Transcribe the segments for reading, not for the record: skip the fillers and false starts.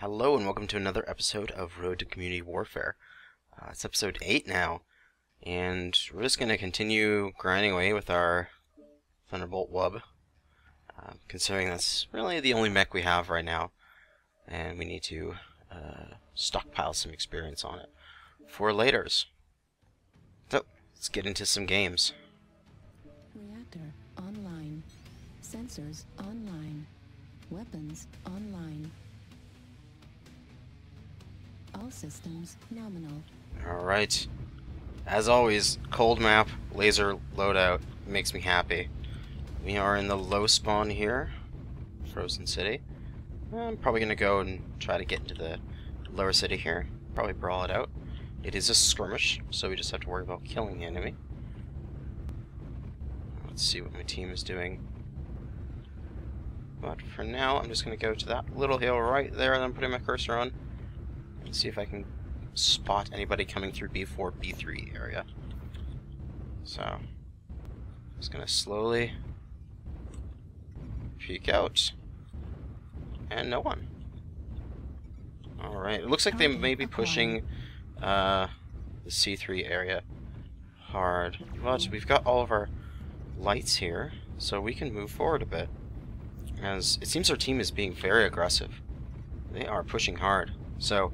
Hello and welcome to another episode of Road to Community Warfare. It's episode 8 now, and we're just going to continue grinding away with our Thunderbolt Wub, considering that's really the only mech we have right now, and we need to stockpile some experience on it for laters. So, let's get into some games. Reactor online. Sensors online. Weapons online. All systems nominal. Alright. As always, cold map, laser loadout makes me happy. We are in the low spawn here, Frozen City. I'm probably going to go and try to get into the lower city here. Probably brawl it out. It is a skirmish, so we just have to worry about killing the enemy. Let's see what my team is doing. But for now, I'm just going to go to that little hill right there that I'm putting my cursor on. And see if I can spot anybody coming through B4, B3 area. So, just going to slowly peek out. And no one. Alright, it looks like they may be pushing the C3 area hard. But we've got all of our lights here, so we can move forward a bit. As it seems our team is being very aggressive. They are pushing hard. So,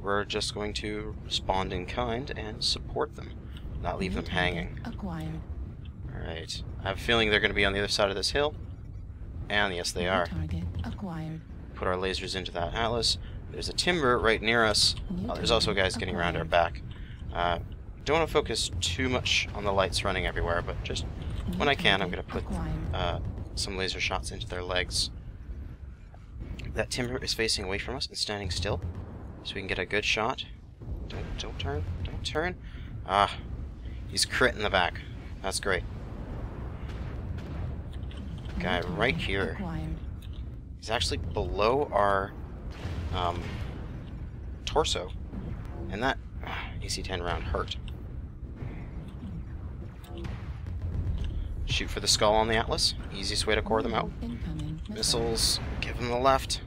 we're just going to respond in kind and support them, not leave them hanging. Acquired. Alright. I have a feeling they're going to be on the other side of this hill. And yes, they are. Target acquired. Put our lasers into that Atlas. There's a timber right near us. Oh, there's also guys getting around our back. Don't want to focus too much on the lights running everywhere, but just when I can, I'm going to put some laser shots into their legs. That timber is facing away from us and standing still, so we can get a good shot. Don't turn. Don't turn. Ah, he's crit in the back. That's great. Guy right here. He's actually below our torso, and that AC-10 round hurt. Shoot for the skull on the Atlas. Easiest way to core them out. Missiles. Give him the left.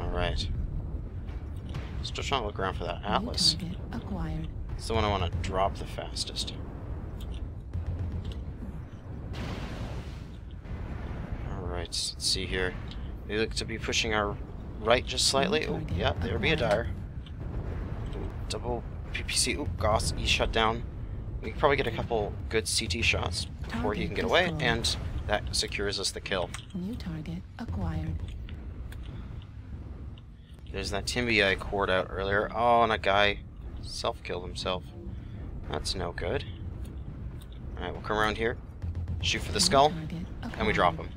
Alright. Still trying to look around for that Atlas. It's the one I want to drop the fastest. Alright, let's see here. They look to be pushing our right just slightly. Oh, yeah, there'll be a dire. Ooh, double PPC. Ooh, Goss, he's shut down. We can probably get a couple good CT shots before he can get away, and that secures us the kill. New target acquired. There's that Timby I cored out earlier. Oh, and a guy self-killed himself. That's no good. Alright, we'll come around here, shoot for the skull, and we drop him.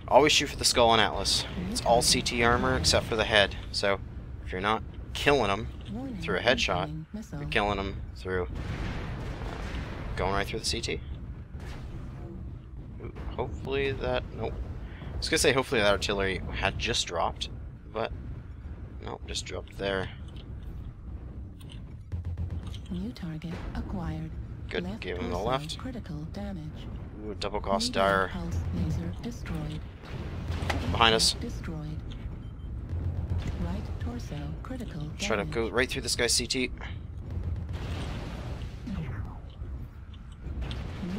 Always shoot for the skull on Atlas. It's all CT armor except for the head, so if you're not killing him through a headshot, you're killing him through going right through the CT. Ooh, hopefully that... Nope. I was going to say hopefully that artillery had just dropped, but nope, just dropped there. New target acquired. Good, give him the left. Critical damage. Ooh, double Goss dire. Pulse laser destroyed. Behind us. Destroyed. Right torso critical damage. Try to go right through this guy's CT. New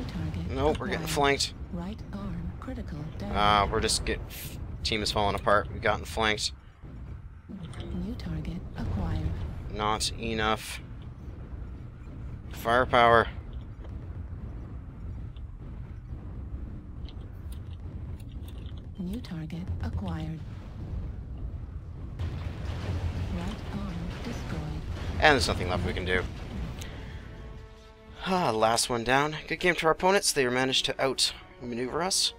target Nope, we're getting flanked. Right arm critical damage. We're just getting... Team is falling apart. We've gotten flanked. New target acquired. Not enough firepower. New target acquired. Right arm destroyed. And there's nothing left we can do. Last one down. Good game to our opponents. They managed to outmaneuver us.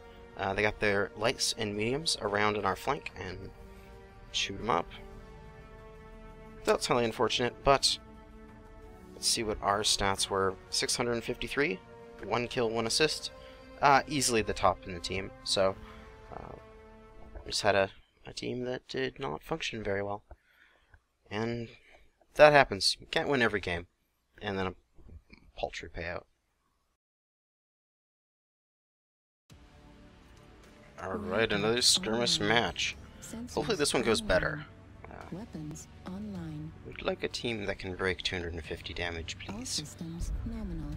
They got their lights and mediums around in our flank and shoot them up. That's highly unfortunate, but let's see what our stats were. 653, 1 kill, 1 assist. Easily the top in the team, so just had a team that did not function very well. And that happens. You can't win every game. And then a paltry payout. Alright, another skirmish match. Hopefully this one goes better. Weapons online. We'd like a team that can break 250 damage, All please. systems nominal.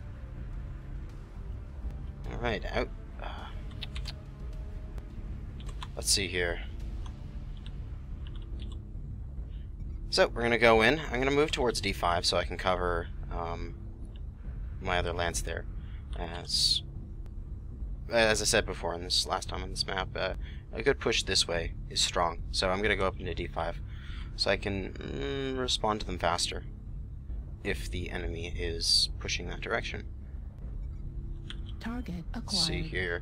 Alright, out. Let's see here. So, we're going to go in. I'm going to move towards D5 so I can cover my other lands there. As I said before in this last time on this map, a good push this way is strong. So I'm going to go up into D5 so I can respond to them faster if the enemy is pushing that direction. Target acquired. Let's see here.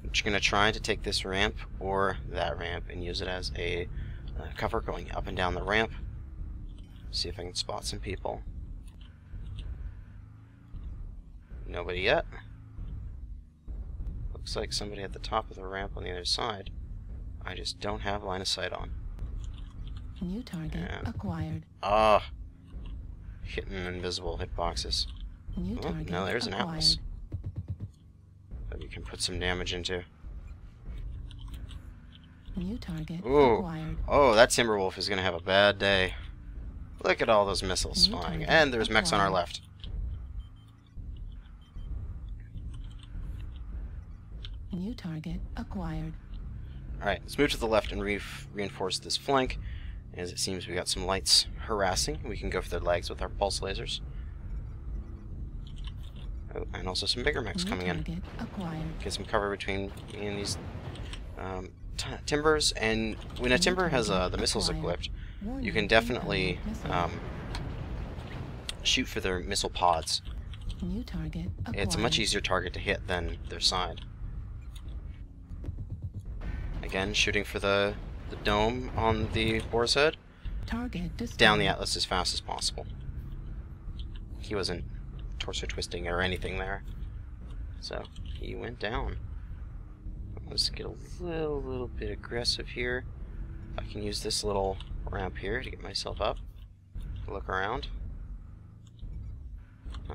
I'm just going to try to take this ramp or that ramp and use it as a cover going up and down the ramp. See if I can spot some people. Nobody yet. Looks like somebody at the top of the ramp on the other side. I just don't have line of sight on. New target acquired. Hitting invisible hitboxes. New target now there's an acquired. Atlas that you can put some damage into. New target Ooh. acquired. Oh, that Timberwolf is going to have a bad day. Look at all those missiles New flying. target And there's mechs on our acquired. left. New target acquired. Alright, let's move to the left and reinforce this flank. As it seems we got some lights harassing. We can go for their legs with our pulse lasers. Oh, and also some bigger mechs New coming in. target acquired. Get some cover between me and these timbers. And when a timber has the missiles equipped, you can definitely shoot for their missile pods. New target acquired. It's a much easier target to hit than their side. Again, shooting for the dome on the boar's head. Target destroyed. Down the Atlas as fast as possible. He wasn't torso twisting or anything there. So, he went down. Let's get a little bit aggressive here. I can use this little ramp here to get myself up. Look around.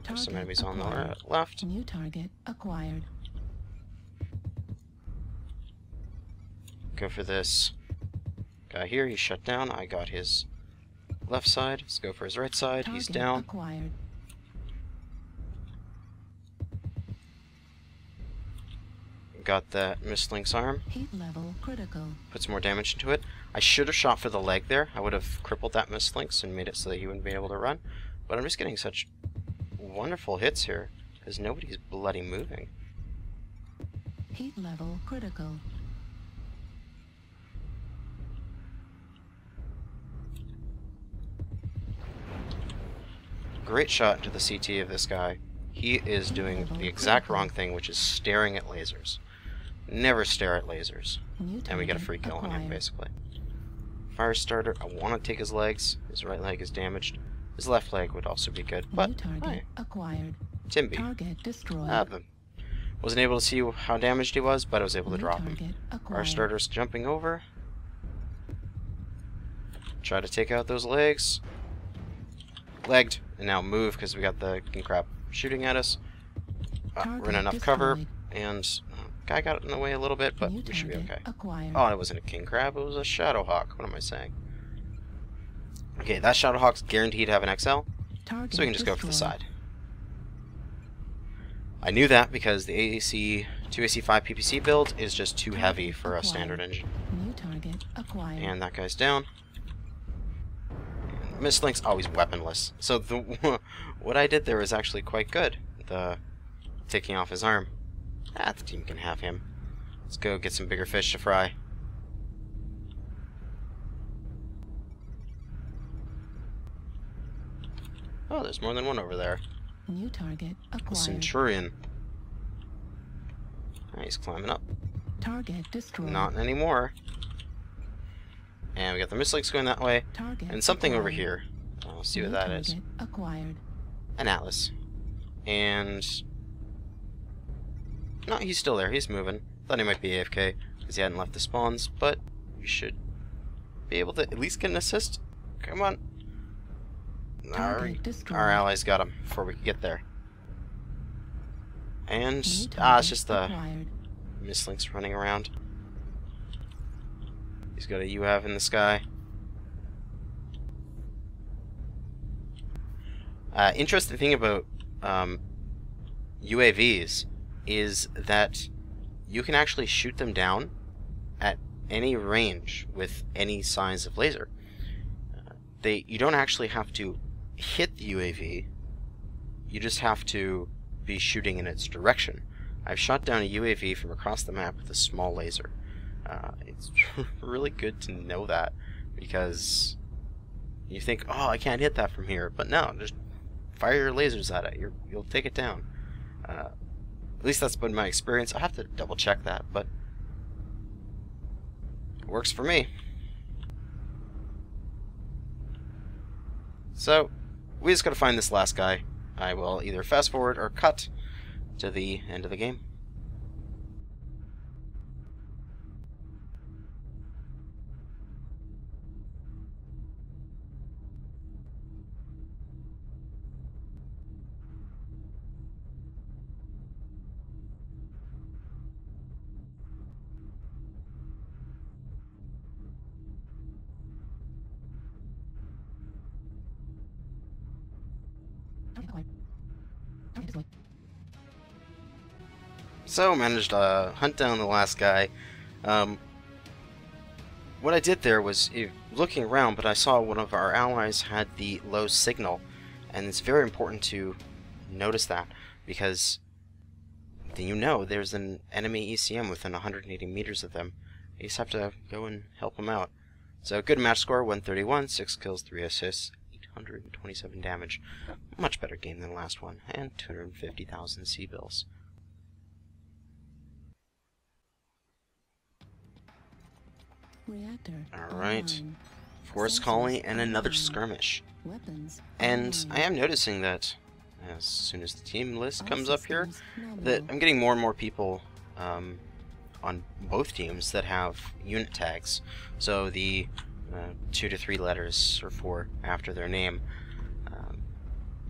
There's some enemies on the left. New target acquired. Go for this guy here. He's shut down. I got his left side. Let's go for his right side. He's Target down. acquired. Got that Mistlink's arm. Heat level critical. Put some more damage into it. I should have shot for the leg there. I would have crippled that Mistlinks and made it so that he wouldn't be able to run. But I'm just getting such wonderful hits here because nobody's bloody moving. Heat level critical. Great shot into the CT of this guy. He is doing the exact wrong thing, which is staring at lasers. Never stare at lasers. And we get a free kill on him, basically. Fire starter, I want to take his legs. His right leg is damaged. His left leg would also be good, but New target hey, acquired. Timby. Target destroyed. Wasn't able to see how damaged he was, but I was able to New drop him. target Fire acquired. starter's jumping over. Try to take out those legs. Legged, and now move because we got the king crab shooting at us. We're in Target enough cover, destroyed. and guy got in the way a little bit, but New we should be target okay. acquired. Oh, it wasn't a king crab, it was a shadow hawk. What am I saying? Okay, that shadow hawk's guaranteed to have an XL, Target so we can just go for the destroyed. side. I knew that because the AAC 2AC5 PPC build is just too heavy for a standard engine. New target acquired. And that guy's down. Mistlink's always weaponless. So what I did there was actually quite good. The taking off his arm. The team can have him. Let's go get some bigger fish to fry. Oh, there's more than one over there. New target The acquired. Centurion. He's climbing up. Target destroyed. Not anymore. And we got the Mistlinks going that way. Target And something over acquired. here. I'll see what New that is. target acquired. An Atlas. And... no, he's still there. He's moving. Thought he might be AFK because he hadn't left the spawns, but we should be able to at least get an assist. Come on. Target destroyed. Our allies got him before we could get there. And, New it's target just the acquired. Mistlinks running around. He's got a UAV in the sky. Interesting thing about UAVs is that you can actually shoot them down at any range with any size of laser. You don't actually have to hit the UAV, you just have to be shooting in its direction. I've shot down a UAV from across the map with a small laser. It's really good to know that, because you think, oh, I can't hit that from here, but no, just fire your lasers at it, you'll take it down. At least that's been my experience. I have to double check that, but it works for me. So, we just gotta find this last guy. I will either fast forward or cut to the end of the game. So, managed to hunt down the last guy. What I did there was looking around, but I saw one of our allies had the low signal, and it's very important to notice that, because you know there's an enemy ECM within 180 meters of them. You just have to go and help them out. So, good match score, 131, 6 kills, 3 assists, 827 damage. Much better game than the last one, and 250,000 C-bills. Alright, Forest Colony and another skirmish. And I am noticing that as soon as the team list comes up here, that I'm getting more and more people on both teams that have unit tags. So the 2 to 3 letters or 4 after their name,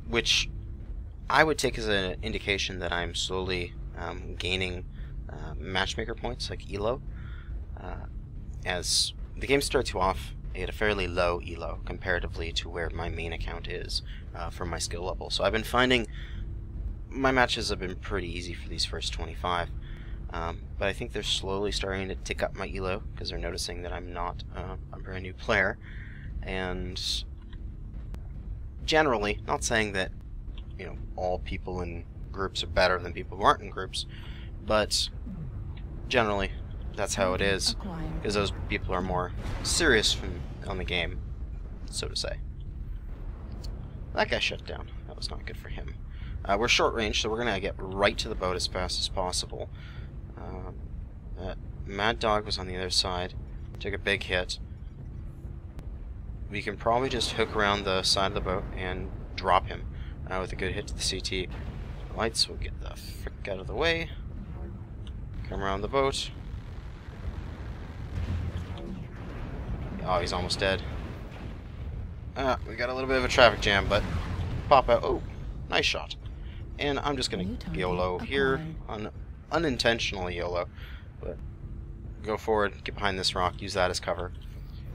which I would take as an indication that I'm slowly gaining matchmaker points, like ELO. As the game starts you off at a fairly low ELO comparatively to where my main account is for my skill level. So I've been finding my matches have been pretty easy for these first 25. But I think they're slowly starting to tick up my ELO because they're noticing that I'm not a brand new player. And generally, not saying that all people in groups are better than people who aren't in groups, but generally that's how it is, because those people are more serious on the game, so to say. That guy shut down. That was not good for him. We're short range, so we're going to get right to the boat as fast as possible. That Mad Dog was on the other side. Took a big hit. We can probably just hook around the side of the boat and drop him with a good hit to the CT. Lights will get the frick out of the way. Come around the boat. Oh, he's almost dead. We got a little bit of a traffic jam, but pop out. Oh, nice shot. And I'm just gonna YOLO here, unintentional YOLO, but go forward, get behind this rock, use that as cover.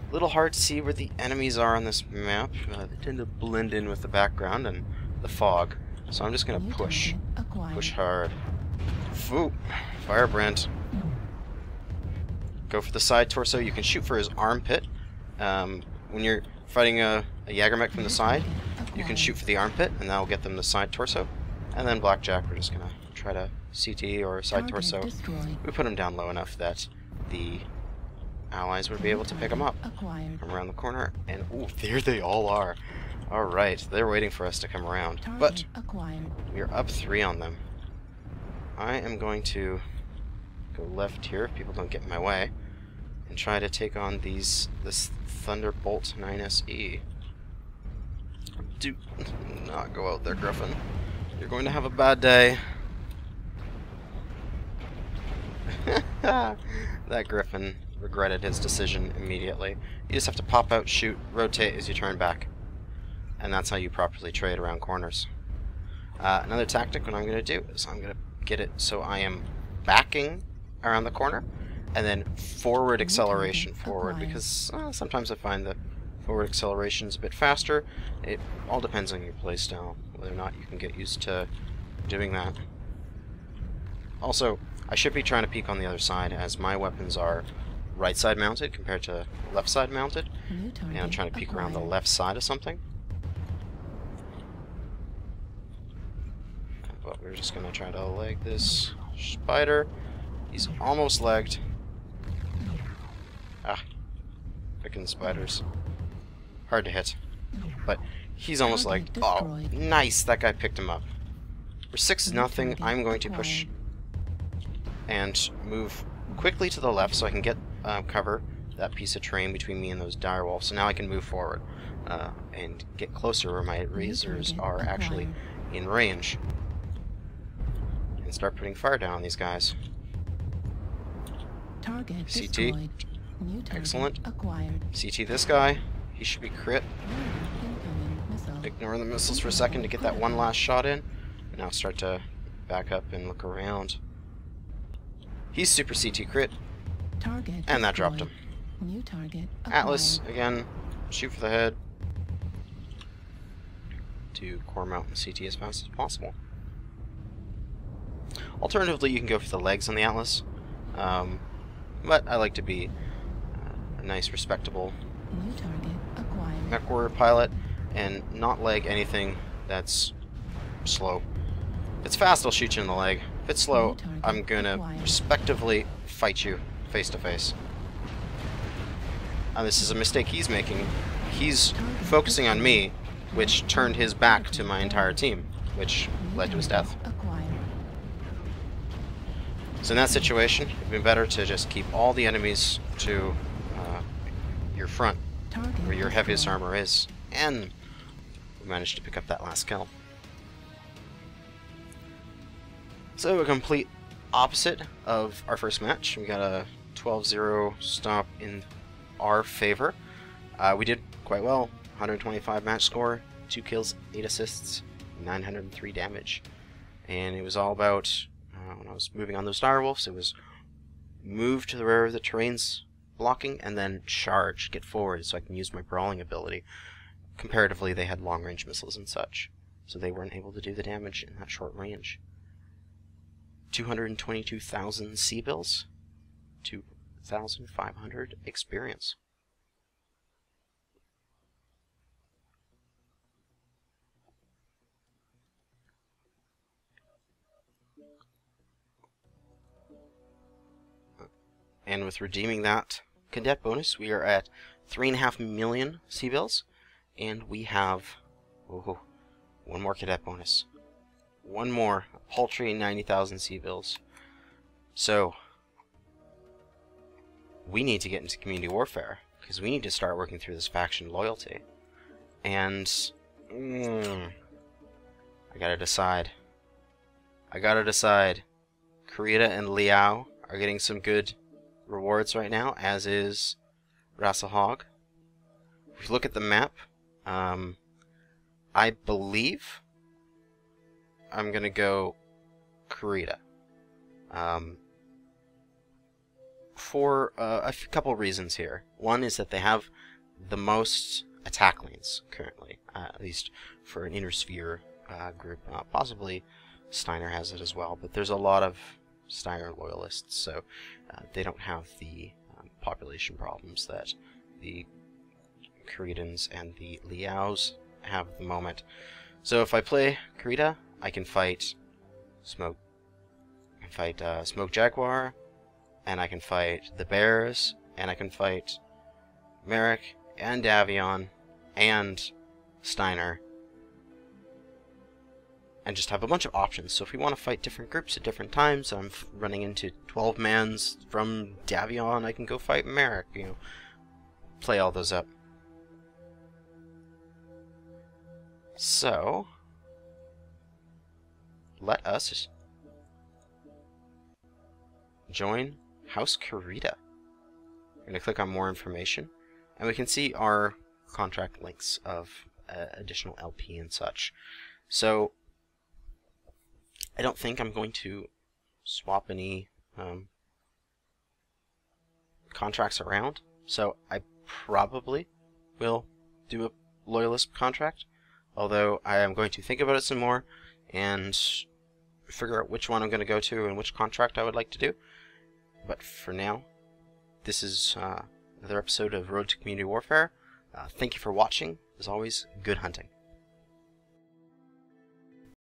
A little hard to see where the enemies are on this map. They tend to blend in with the background and the fog, so I'm just gonna push hard. Ooh, Firebrand. Go for the side torso. You can shoot for his armpit. When you're fighting a Jägermech from the side, you can shoot for the armpit, and that will get them the side torso. And then Blackjack, we're just gonna try to CT or side torso. We put him down low enough that the allies would be able to pick him up. Come around the corner, and ooh, there they all are. Alright, they're waiting for us to come around. But we're up 3 on them. I am going to go left here if people don't get in my way, and try to take on this Thunderbolt 9SE. Do not go out there, Griffin. You're going to have a bad day. That Griffin regretted his decision immediately. You just have to pop out, shoot, rotate as you turn back. And that's how you properly trade around corners. Another tactic, what I'm going to do is I'm going to get it so I am backing around the corner, and then forward New acceleration target forward, acquired. because sometimes I find that forward acceleration is a bit faster. It all depends on your playstyle, whether or not you can get used to doing that. Also, I should be trying to peek on the other side, as my weapons are right side mounted compared to left side mounted, New target and I'm trying to peek around the acquired. left side of something. But we're just gonna try to leg this spider. He's almost legged. Ah, picking spiders. Hard to hit. But he's almost Target legged. Oh, destroyed. nice! That guy picked him up. For 6-0, Target I'm going to push acquired. and move quickly to the left so I can get cover that piece of terrain between me and those dire wolves. So now I can move forward and get closer where my razors target are actually acquired. in range, and start putting fire down on these guys. Target CT. destroyed. New target Excellent. acquired. CT this guy. He should be crit. Incoming missile. Ignore the missiles for a second to get that one last shot in. And now start to back up and look around. He's super CT crit. Target And that dropped destroyed. him. New target Atlas, acquired. again, shoot for the head. To core mount the CT as fast as possible. Alternatively, you can go for the legs on the Atlas. But I like to be a nice, respectable New target acquired. mech warrior pilot and not leg anything that's slow. If it's fast, I'll shoot you in the leg. If it's slow, New target I'm gonna acquired. respectively fight you face to face. And this is a mistake he's making. He's focusing on me, which turned his back to my entire team, which New led to his target death. acquired. So in that situation, it'd be better to just keep all the enemies to your front, Target where your heaviest destroyed. armor is, and we managed to pick up that last kill. So a complete opposite of our first match. We got a 12-0 stop in our favor. We did quite well. 125 match score, 2 kills, 8 assists, 903 damage. And it was all about, when I was moving on those direwolves, it was move to the rear of the terrain's blocking, and then charge, get forward so I can use my brawling ability. Comparatively, they had long-range missiles and such, so they weren't able to do the damage in that short range. 222,000 C-bills, 2,500 experience. And with redeeming that Cadet bonus, we are at 3.5 million C-bills, and we have one more Cadet bonus. One more, a paltry 90,000 C-bills. So, we need to get into community warfare, because we need to start working through this faction loyalty. And, I gotta decide. Kurita and Liao are getting some good rewards right now, as is Rasahog. If you look at the map, I believe I'm gonna go Kurita. For a couple reasons here. One is that they have the most attack lanes currently, at least for an inner sphere group. Possibly Steiner has it as well, but there's a lot of Steiner loyalists, so they don't have the population problems that the Kuritans and the Liaos have at the moment. So if I play Kurita, I can fight Smoke. I can fight Smoke Jaguar, and I can fight the Bears, and I can fight Merrick and Davion and Steiner, and just have a bunch of options. So if we want to fight different groups at different times, I'm running into 12-mans from Davion, I can go fight Merrick, you know, play all those up. So, let us join House Kurita. We're going to click on more information, and we can see our contract links of additional LP and such. So, I don't think I'm going to swap any contracts around, so I probably will do a loyalist contract, although I am going to think about it some more and figure out which one I'm going to go to and which contract I would like to do. But for now, this is another episode of Road to Community Warfare. Thank you for watching. As always, good hunting.